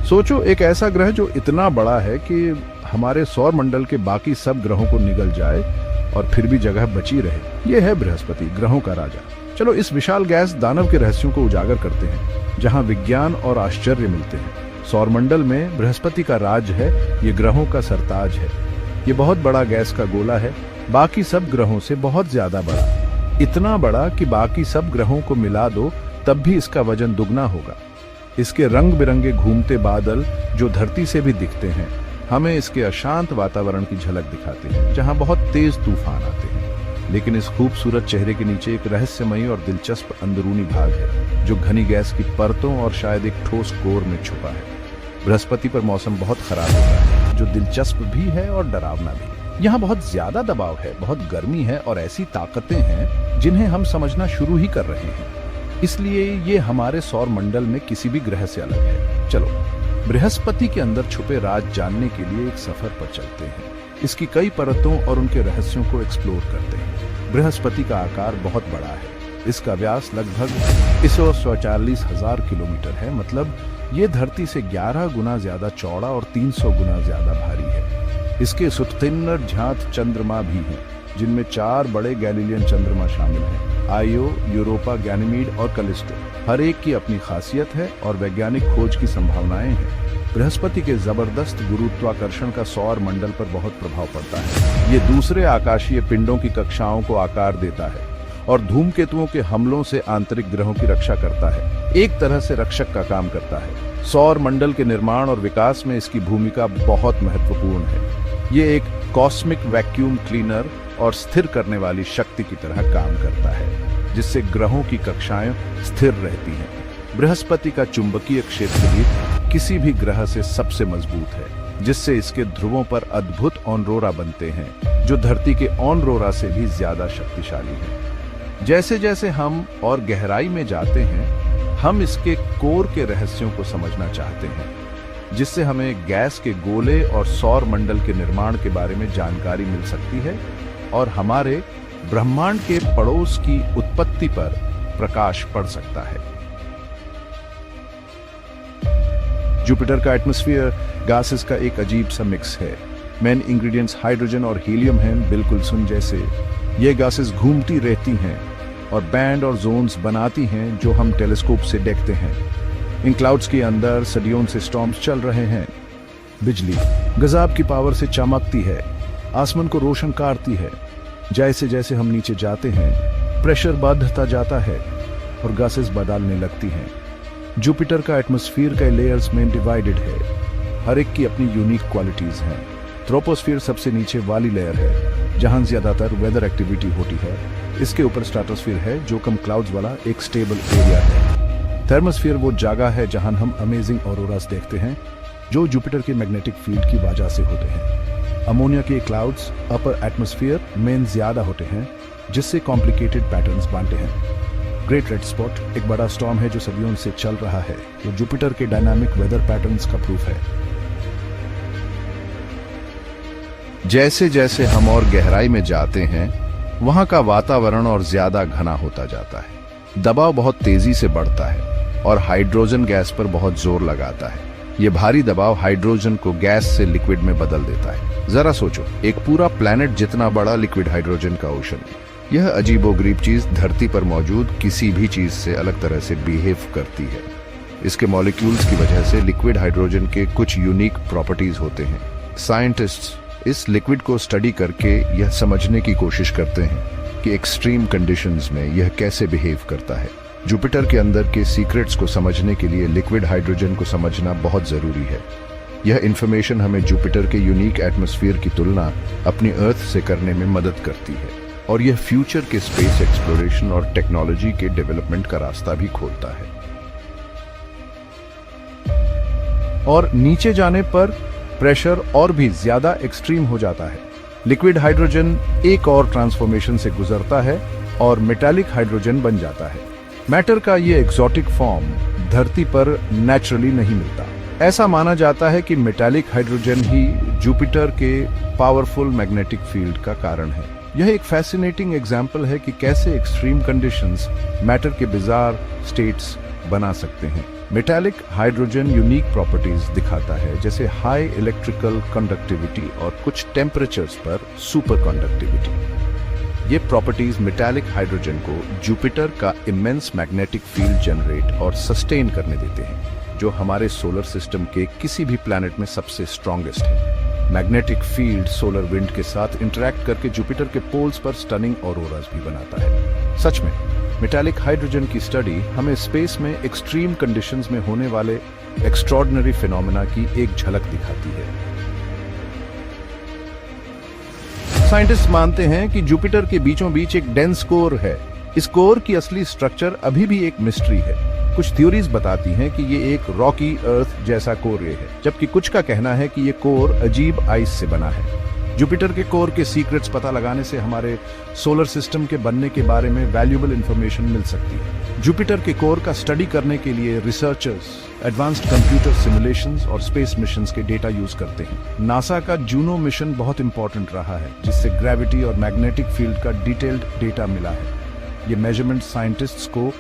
सोचो, एक ऐसा ग्रह जो इतना बड़ा है कि हमारे सौर मंडल के बाकी सब ग्रहों को निगल जाए और फिर भी जगह बची रहे। यह है बृहस्पति, ग्रहों का राजा। चलो इस विशाल गैस दानव के रहस्यों को उजागर करते हैं, जहां विज्ञान और आश्चर्य मिलते हैं। सौर मंडल में बृहस्पति का राज है, ये ग्रहों का सरताज है। ये बहुत बड़ा गैस का गोला है, बाकी सब ग्रहों से बहुत ज्यादा बड़ा, इतना बड़ा कि बाकी सब ग्रहों को मिला दो तब भी इसका वजन दुगना होगा। इसके रंग बिरंगे घूमते बादल जो धरती से भी दिखते हैं, हमें इसके अशांत वातावरण की झलक दिखाते हैं, जहां बहुत तेज तूफान आते हैं। लेकिन इस खूबसूरत चेहरे के नीचे एक रहस्यमयी और दिलचस्प अंदरूनी भाग है, जो घनी गैस की परतों और शायद एक ठोस कोर में छुपा है। बृहस्पति पर मौसम बहुत खराब होता है, जो दिलचस्प भी है और डरावना भी। यहाँ बहुत ज्यादा दबाव है, बहुत गर्मी है और ऐसी ताकतें हैं जिन्हें हम समझना शुरू ही कर रहे हैं। इसलिए ये हमारे सौर मंडल में किसी भी ग्रह से अलग है। चलो बृहस्पति के अंदर छुपे राज जानने के लिए एक सफर पर चलते हैं। इसकी कई परतों और उनके रहस्यों को एक्सप्लोर करते हैं। बृहस्पति का आकार बहुत बड़ा है। इसका व्यास लगभग 140,000 किलोमीटर है, मतलब ये धरती से 11 गुना ज्यादा चौड़ा और 300 गुना ज्यादा भारी है। इसके सुत्तिन्नर झांत चंद्रमा भी हैं, जिनमें 4 बड़े गैलीलियन चंद्रमा शामिल हैं, आयो, यूरोपा, गैनीमीड और कैलिस्टो। हर एक की अपनी खासियत है और वैज्ञानिक खोज की संभावनाएं हैं। बृहस्पति के जबरदस्त गुरुत्वाकर्षण का सौर मंडल पर बहुत प्रभाव पड़ता है। ये दूसरे आकाशीय पिंडों की कक्षाओं को आकार देता है और धूमकेतुओं के हमलों से आंतरिक ग्रहों की रक्षा करता है। एक तरह से रक्षक का काम करता है। सौर मंडल के निर्माण और विकास में इसकी भूमिका बहुत महत्वपूर्ण है। ये एक कॉस्मिक वैक्यूम क्लीनर और स्थिर करने वाली शक्ति की तरह काम करता है, जिससे ग्रहों की कक्षाएं स्थिर रहती हैं। बृहस्पति का चुंबकीय क्षेत्र भी किसी भी ग्रह से सबसे मजबूत है, जिससे इसके ध्रुवों पर अद्भुत ऑनरोरा बनते हैं, जो धरती के ऑनरोरा से भी ज्यादा शक्तिशाली हैं। जैसे जैसे हम और गहराई में जाते हैं, हम इसके कोर के रहस्यों को समझना चाहते हैं, जिससे हमें गैस के गोले और सौर मंडल के निर्माण के बारे में जानकारी मिल सकती है और हमारे ब्रह्मांड के पड़ोस की उत्पत्ति पर प्रकाश पड़ सकता है। जुपिटर का एटमॉस्फेयर गैसेस का एक अजीब सा मिक्स है। मेन इंग्रेडिएंट्स हाइड्रोजन और हीलियम हैं, बिल्कुल सुन जैसे। ये गैसेस घूमती रहती हैं और बैंड और जोन्स बनाती हैं, जो हम टेलीस्कोप से देखते हैं। इन क्लाउड्स के अंदर सदियों से स्टॉर्म्स चल रहे हैं। बिजली गजब की पावर से चमकती है, आसमान को रोशन करती है। जैसे जैसे हम नीचे जाते हैं, प्रेशर बढ़ता जाता है और गैसेस बदलने लगती हैं। जुपिटर का एटमॉस्फेयर कई लेयर्स में डिवाइडेड है, हर एक की अपनी यूनिक क्वालिटीज हैं। ट्रोपोस्फीयर सबसे नीचे वाली लेयर है, जहां ज्यादातर वेदर एक्टिविटी होती है। इसके ऊपर स्ट्रेटोस्फीयर है, जो कम क्लाउड्स वाला एक स्टेबल एरिया है। थर्मोस्फीयर वो जगह है जहां हम अमेजिंग ऑरोरास देखते हैं, जो जुपिटर के मैग्नेटिक फील्ड की वजह से होते हैं। अमोनिया के क्लाउड्स अपर एटमॉस्फेयर में ज्यादा होते हैं, जिससे कॉम्प्लिकेटेड पैटर्न्स बनते हैं। ग्रेट रेड स्पॉट एक बड़ा स्टॉर्म है जो सदियों से चल रहा है, जो जुपिटर के डायनामिक वेदर पैटर्न्स का प्रूफ है। जैसे जैसे हम और गहराई में जाते हैं, वहां का वातावरण और ज्यादा घना होता जाता है। दबाव बहुत तेजी से बढ़ता है और हाइड्रोजन गैस पर बहुत जोर लगाता है। ये भारी दबाव हाइड्रोजन को गैस से लिक्विड में बदल देता है। जरा सोचो, एक पूरा प्लैनेट जितना बड़ा लिक्विड हाइड्रोजन का ओशन। यह अजीबोगरीब चीज धरती पर मौजूद किसी भी चीज से अलग तरह से बिहेव करती है। इसके मॉलिक्यूल्स की वजह से लिक्विड हाइड्रोजन के कुछ यूनिक प्रॉपर्टीज होते हैं। साइंटिस्ट्स इस लिक्विड को स्टडी करके यह समझने की कोशिश करते हैं कि एक्सट्रीम कंडीशंस में यह कैसे बिहेव करता है। जुपिटर के अंदर के सीक्रेट्स को समझने के लिए लिक्विड हाइड्रोजन को समझना बहुत जरूरी है। यह इंफॉर्मेशन हमें जुपिटर के यूनिक एटमॉस्फेयर की तुलना अपनी अर्थ से करने में मदद करती है, और यह फ्यूचर के स्पेस एक्सप्लोरेशन और टेक्नोलॉजी के डेवलपमेंट का रास्ता भी खोलता है। और नीचे जाने पर प्रेशर और भी ज्यादा एक्सट्रीम हो जाता है। लिक्विड हाइड्रोजन एक और ट्रांसफॉर्मेशन से गुजरता है और मेटालिक हाइड्रोजन बन जाता है। मैटर का ये एक्सोटिक फॉर्म धरती पर नेचुरली नहीं मिलता। ऐसा माना जाता है कि मेटालिक हाइड्रोजन ही जुपिटर के पावरफुल मैग्नेटिक फील्ड का कारण है। यह एक फैसिनेटिंग एग्जाम्पल है कि कैसे एक्सट्रीम कंडीशंस मैटर के बिजार स्टेट्स बना सकते हैं। मेटालिक हाइड्रोजन यूनिक प्रॉपर्टीज दिखाता है, जैसे हाई इलेक्ट्रिकल कंडक्टिविटी और कुछ टेम्परेचर्स पर सुपर कंडक्टिविटी। ये प्रॉपर्टीज मेटालिक हाइड्रोजन को जुपिटर का इमेंस मैग्नेटिक फील्ड जनरेट और सस्टेन करने देते हैं, जो हमारे सोलर सिस्टम के किसी भी प्लैनेट में सबसे स्ट्रॉन्गेस्ट है। मैग्नेटिक फील्ड सोलर विंड के साथ इंटरैक्ट करके जुपिटर के पोल्स पर स्टनिंग ऑरोरास भी बनाता है। सच में मेटालिक हाइड्रोजन की स्टडी हमें स्पेस में एक्सट्रीम कंडीशंस में होने वाले एक्स्ट्रॉर्डिनरी फिनोमेना की एक झलक दिखाती है। साइंटिस्ट मानते हैं कि जुपिटर के बीचों बीच एक डेंस कोर है। इस कोर की असली स्ट्रक्चर अभी भी एक मिस्ट्री है। कुछ थ्योरीज बताती हैं कि ये एक रॉकी अर्थ जैसा कोर है, जबकि कुछ का कहना है कि ये कोर अजीब आइस से बना है। जुपिटर के कोर के सीक्रेट्स पता लगाने से हमारे सोलर सिस्टम के बनने के बारे में वैल्यूएबल इंफॉर्मेशन मिल सकती है। जुपिटर के कोर का स्टडी करने के लिए रिसर्चर्स एडवांस्ड कंप्यूटर सिमुलेशंस और स्पेस मिशंस के डेटा यूज करते हैं। नासा का जूनो मिशन बहुत इंपॉर्टेंट रहा है, जिससे ग्रेविटी और मैग्नेटिक फील्ड का डिटेल्ड डेटा मिला है। ये मेजरमेंट साइंटिस्ट्स को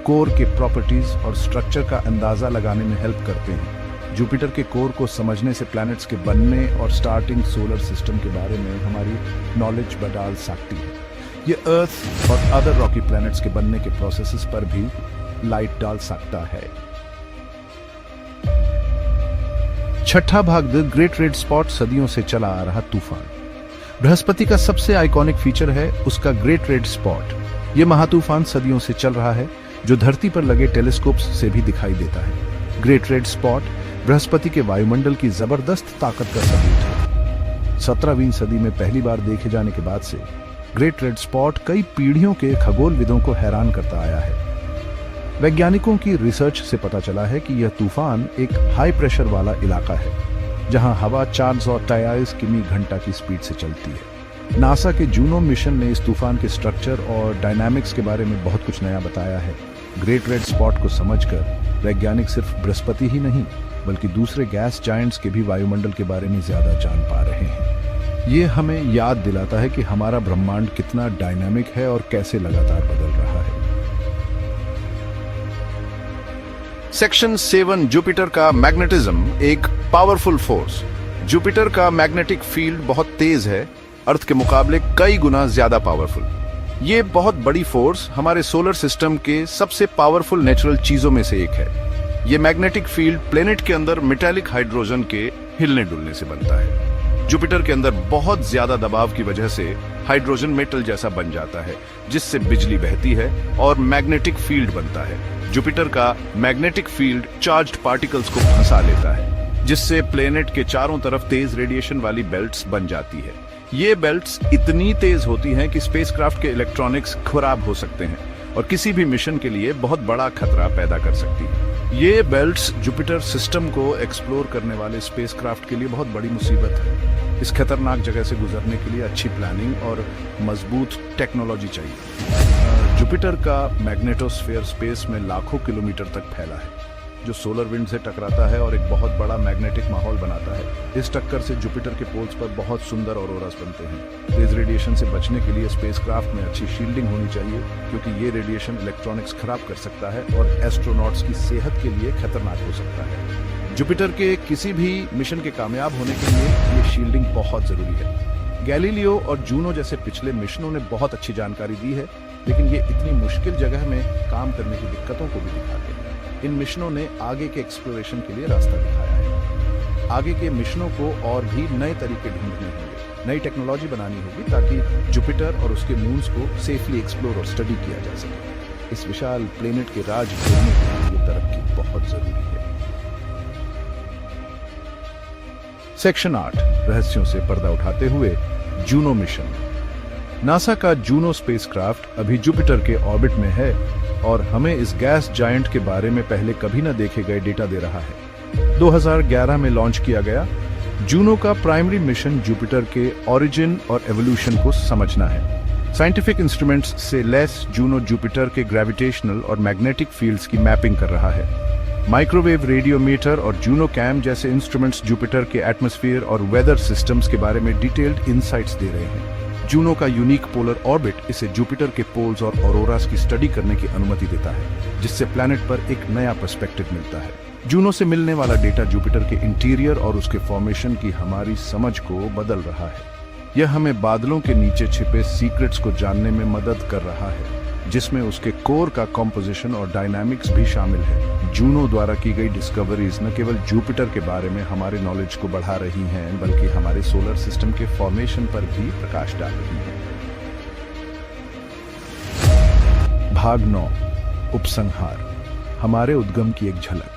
कोर के प्रॉपर्टीज और स्ट्रक्चर का अंदाजा लगाने में हेल्प करते हैं। जुपिटर के कोर को समझने से प्लैनेट्स के बनने और स्टार्टिंग सोलर सिस्टम के बारे में हमारी नॉलेज बढ़ा सकती है। ये अर्थ और अदर रॉकी प्लैनेट्स के बनने के प्रोसेसेस पर भी लाइट डाल सकता है। छठा भाग, द ग्रेट रेड स्पॉट, सदियों से चला आ रहा तूफान। बृहस्पति का सबसे आइकॉनिक फीचर है उसका ग्रेट रेड स्पॉट। ये महातूफान सदियों से चल रहा है, जो धरती पर लगे टेलीस्कोप्स से भी दिखाई देता है। ग्रेट रेड स्पॉट बृहस्पति के वायुमंडल की जबरदस्त ताकत का सबूत है। 17वीं सदी में पहली बार देखे जाने के बाद से ग्रेट रेड स्पॉट कई पीढ़ियों के खगोलविदों को हैरान करता आया है। वैज्ञानिकों की रिसर्च से पता चला है कि यह तूफान एक हाई प्रेशर वाला इलाका है, जहां हवा 423 किमी घंटा की स्पीड से चलती है। नासा के जूनो मिशन ने इस तूफान के स्ट्रक्चर और डायनामिक्स के बारे में बहुत कुछ नया बताया है। ग्रेट रेड स्पॉट को समझकर वैज्ञानिक सिर्फ बृहस्पति ही नहीं, बल्कि दूसरे गैस जायंट्स के भी वायुमंडल के बारे में ज्यादा जान पा रहे हैं। ये हमें याद दिलाता है कि हमारा ब्रह्मांड कितना डायनामिक है और कैसे लगातार बदल रहा है। सेक्शन 7, जुपिटर का मैग्नेटिज्म एक पावरफुल फोर्स। जुपिटर का मैग्नेटिक फील्ड बहुत तेज है, अर्थ के मुकाबले कई गुना ज्यादा पावरफुल। ये बहुत बड़ी फोर्स हमारे सोलर सिस्टम के सबसे पावरफुल नेचुरल चीजों में से एक है। ये मैग्नेटिक फील्ड प्लेनेट के अंदर मेटालिक हाइड्रोजन के हिलने डुलने से बनता है। जुपिटर के अंदर बहुत ज्यादा दबाव की वजह से हाइड्रोजन मेटल जैसा बन जाता है, जिससे बिजली बहती है और मैग्नेटिक फील्ड बनता है। जुपिटर का मैग्नेटिक फील्ड चार्ज्ड पार्टिकल्स को फंसा लेता है, जिससे प्लेनेट के चारों तरफ तेज रेडिएशन वाली बेल्ट्स बन जाती है। ये बेल्ट्स इतनी तेज होती हैं कि स्पेसक्राफ्ट के इलेक्ट्रॉनिक्स खराब हो सकते हैं और किसी भी मिशन के लिए बहुत बड़ा खतरा पैदा कर सकती है। ये बेल्ट्स जुपिटर सिस्टम को एक्सप्लोर करने वाले स्पेसक्राफ्ट के लिए बहुत बड़ी मुसीबत है। इस खतरनाक जगह से गुजरने के लिए अच्छी प्लानिंग और मजबूत टेक्नोलॉजी चाहिए। जुपिटर का मैग्नेटोस्फीयर स्पेस में लाखों किलोमीटर तक फैला है, जो सोलर विंड से टकराता है और एक बहुत बड़ा मैग्नेटिक माहौल बनाता है। इस टक्कर से जुपिटर के पोल्स पर बहुत सुंदर ऑरोरास बनते हैं। तेज रेडिएशन से बचने के लिए स्पेसक्राफ्ट में अच्छी शील्डिंग होनी चाहिए, क्योंकि ये रेडिएशन इलेक्ट्रॉनिक्स खराब कर सकता है और एस्ट्रोनॉट्स की सेहत के लिए खतरनाक हो सकता है। जुपिटर के किसी भी मिशन के कामयाब होने के लिए ये शील्डिंग बहुत जरूरी है। गैलीलियो और जूनो जैसे पिछले मिशनों ने बहुत अच्छी जानकारी दी है, लेकिन ये इतनी मुश्किल जगह में काम करने की दिक्कतों को भी दिखाते हैं। इन मिशनों ने आगे के एक्सप्लोरेशन के लिए रास्ता दिखाया है। आगे के मिशनों को और भी नए तरीके ढूंढने होंगे, नई टेक्नोलॉजी बनानी होगी, ताकि जुपिटर और उसके मून्स को सेफली एक्सप्लोर और स्टडी किया जा सके। इस विशाल प्लेनेट के राज खोलने के लिए तरक्की बहुत जरूरी है। सेक्शन 8, रहस्यों से पर्दा उठाते हुए जूनो मिशन। नासा का जूनो स्पेसक्राफ्ट अभी जुपिटर के ऑर्बिट में है और हमें इस गैस जायंट के बारे में पहले कभी न देखे गए डेटा दे रहा है। 2011 में लॉन्च किया गया जूनो का प्राइमरी मिशन जुपिटर के ओरिजिन और एवोल्यूशन को समझना है। साइंटिफिक इंस्ट्रूमेंट्स से लैस जूनो जुपिटर के ग्रेविटेशनल और मैग्नेटिक फील्ड्स की मैपिंग कर रहा है। माइक्रोवेव रेडियोमीटर और जूनो कैम जैसे इंस्ट्रूमेंट्स जुपिटर के एटमॉस्फेयर और वेदर सिस्टम्स के बारे में डिटेल्ड इंसाइट्स दे रहे हैं। जूनो का यूनिक पोलर ऑर्बिट इसे जुपिटर के पोल्स और ऑरोरास की स्टडी करने की अनुमति देता है, जिससे प्लैनेट पर एक नया पर्सपेक्टिव मिलता है। जूनो से मिलने वाला डेटा जुपिटर के इंटीरियर और उसके फॉर्मेशन की हमारी समझ को बदल रहा है। यह हमें बादलों के नीचे छिपे सीक्रेट्स को जानने में मदद कर रहा है, जिसमें उसके कोर का कॉम्पोजिशन और डायनामिक्स भी शामिल है। जूनो द्वारा की गई डिस्कवरीज न केवल जुपिटर के बारे में हमारे नॉलेज को बढ़ा रही हैं, बल्कि हमारे सोलर सिस्टम के फॉर्मेशन पर भी प्रकाश डाल रही हैं। भाग 9, उपसंहार, हमारे उद्गम की एक झलक।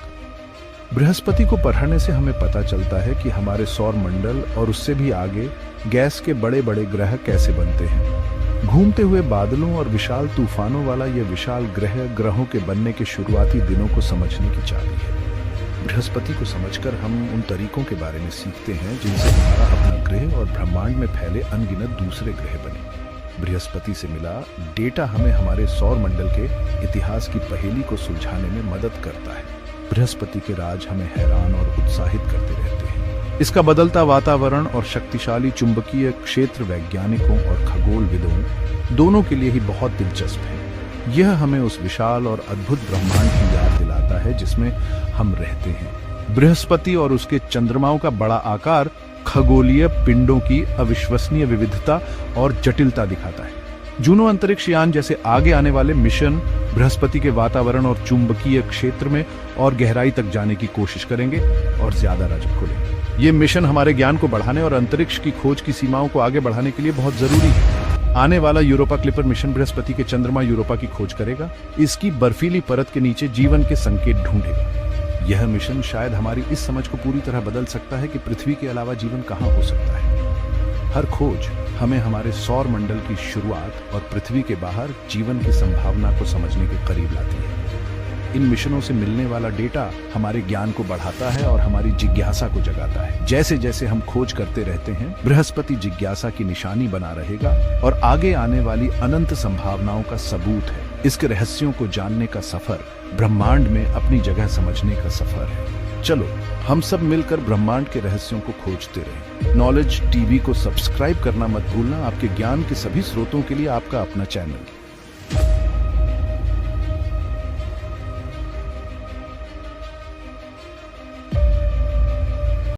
बृहस्पति को पढ़ने से हमें पता चलता है कि हमारे सौर मंडल और उससे भी आगे गैस के बड़े बड़े ग्रह कैसे बनते हैं। घूमते हुए बादलों और विशाल तूफानों वाला यह विशाल ग्रहों के बनने के शुरुआती दिनों को समझने की चाबी है। बृहस्पति को समझकर हम उन तरीकों के बारे में सीखते हैं जिनसे हमारा अपना ग्रह और ब्रह्मांड में फैले अनगिनत दूसरे ग्रह बने। बृहस्पति से मिला डेटा हमें हमारे सौर मंडल के इतिहास की पहेली को सुलझाने में मदद करता है। बृहस्पति के राज हमें हैरान और उत्साहित करते रहते हैं। इसका बदलता वातावरण और शक्तिशाली चुंबकीय क्षेत्र वैज्ञानिकों और खगोलविदों दोनों के लिए ही बहुत दिलचस्प है। यह हमें उस विशाल और अद्भुत ब्रह्मांड की याद दिलाता है जिसमें हम रहते हैं। बृहस्पति और उसके चंद्रमाओं का बड़ा आकार खगोलीय पिंडों की अविश्वसनीय विविधता और जटिलता दिखाता है। जूनो अंतरिक्ष यान जैसे आगे आने वाले मिशन बृहस्पति के वातावरण और चुंबकीय क्षेत्र में और गहराई तक जाने की कोशिश करेंगे और ज्यादा राज खोलेंगे। ये मिशन हमारे ज्ञान को बढ़ाने और अंतरिक्ष की खोज की सीमाओं को आगे बढ़ाने के लिए बहुत जरूरी है। आने वाला यूरोपा क्लिपर मिशन बृहस्पति के चंद्रमा यूरोपा की खोज करेगा, इसकी बर्फीली परत के नीचे जीवन के संकेत ढूंढेगा। यह मिशन शायद हमारी इस समझ को पूरी तरह बदल सकता है कि पृथ्वी के अलावा जीवन कहां हो सकता है। हर खोज हमें हमारे सौर मंडल की शुरुआत और पृथ्वी के बाहर जीवन की संभावना को समझने के करीब लाती है। इन मिशनों से मिलने वाला डेटा हमारे ज्ञान को बढ़ाता है और हमारी जिज्ञासा को जगाता है। जैसे जैसे हम खोज करते रहते हैं, बृहस्पति जिज्ञासा की निशानी बना रहेगा और आगे आने वाली अनंत संभावनाओं का सबूत है। इसके रहस्यों को जानने का सफर ब्रह्मांड में अपनी जगह समझने का सफर है। चलो हम सब मिलकर ब्रह्मांड के रहस्यों को खोजते रहें। नॉलेज टीवी को सब्सक्राइब करना मत भूलना, आपके ज्ञान के सभी स्रोतों के लिए आपका अपना चैनल।